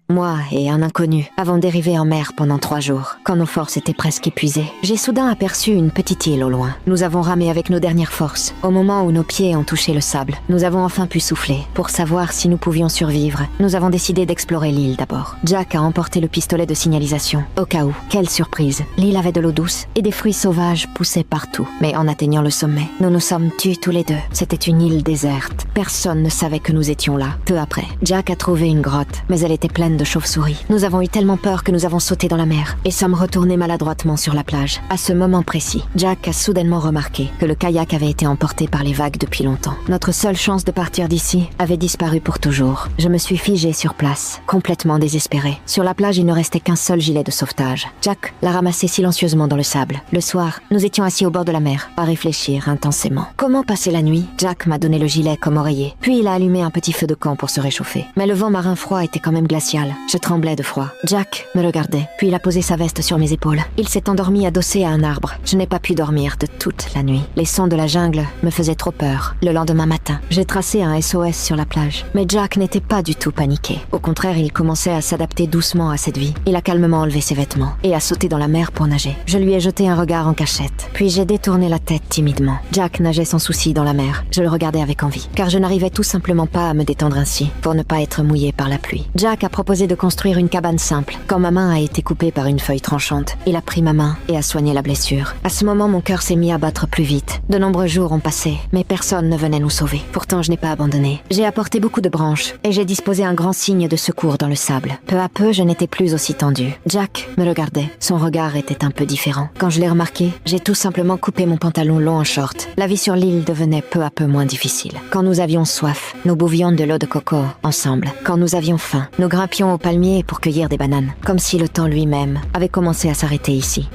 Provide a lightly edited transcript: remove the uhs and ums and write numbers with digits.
moi et un inconnu, avons dérivé en mer pendant 3 jours, quand nos forces étaient presque épuisées. J'ai soudain aperçu une petite île au loin. Nous avons ramé avec nos dernières forces. Au moment où nos pieds ont touché le sable, nous avons enfin pu souffler. Pour savoir si nous pouvions survivre, nous avons décidé d'explorer l'île d'abord. Jack a emporté le pistolet de signalisation, au cas où. Quelle surprise! L'île avait de l'eau douce et des fruits sauvages poussaient partout. Mais en atteignant le sommet, nous nous sommes tus tous les deux. C'était une île déserte. Personne ne savait que nous étions là. Peu après, Jack a trouvé une grotte, mais elle était pleine de chauves-souris. Nous avons eu tellement peur que nous avons sauté dans la mer et sommes retournés maladroitement sur la plage. À ce moment précis, Jack a soudainement remarqué que le kayak avait été emporté par les vagues depuis longtemps. Notre seule chance de partir d'ici avait disparu pour toujours. Je me suis figé sur place, complètement désespéré. Sur la plage, il ne restait qu'un seul gilet de sauvetage. Jack l'a ramassé silencieusement dans le sable. Le soir, nous étions assis au bord de la mer, à réfléchir intensément. Comment passer la nuit? Jack m'a donné le gilet comme oreiller. Puis il a allumé un petit feu de camp pour se réchauffer. Mais le vent marin froid était quand même glacial. Je tremblais de froid. Jack me regardait, puis il a posé sa veste sur mes épaules. Il s'est endormi adossé à un arbre. Je n'ai pas pu dormir de toute la nuit. Les sons de la jungle me faisaient trop peur. Le lendemain matin, j'ai tracé un SOS sur la plage. Mais Jack n'était pas du tout paniqué. Au contraire, il commençait à s'adapter doucement à cette vie. Il a calmement enlevé ses vêtements et a sauté dans la mer pour nager. Je lui ai jeté un regard en cachette. Puis j'ai détourné la tête timidement. Jack nageait sans souci dans la mer. Je le regardais avec envie, car je n'arrivais tout simplement pas à me détendre ainsi, pour ne pas être mouillé par la pluie. Jack a proposé de construire une cabane simple. Quand ma main a été coupée par une feuille tranchante, il a pris ma main et a soigné la blessure. À ce moment, mon cœur s'est mis à battre plus vite. De nombreux jours ont passé, mais personne ne venait nous sauver. Pourtant, je n'ai pas abandonné. J'ai apporté beaucoup de branches et j'ai disposé un grand signe de secours dans le sable. Peu à peu, je n'étais plus aussi tendue. Jack me regardait. Son regard était un peu différent. Quand je l'ai remarqué, j'ai tout simplement coupé mon pantalon long en short. La vie sur l'île devenait peu à peu moins difficile. Quand nous avions soif, nous buvions de l'eau de coco ensemble. Quand nous avions faim, nous grimpions au palmier pour cueillir des bananes, comme si le temps lui-même avait commencé à s'arrêter ici.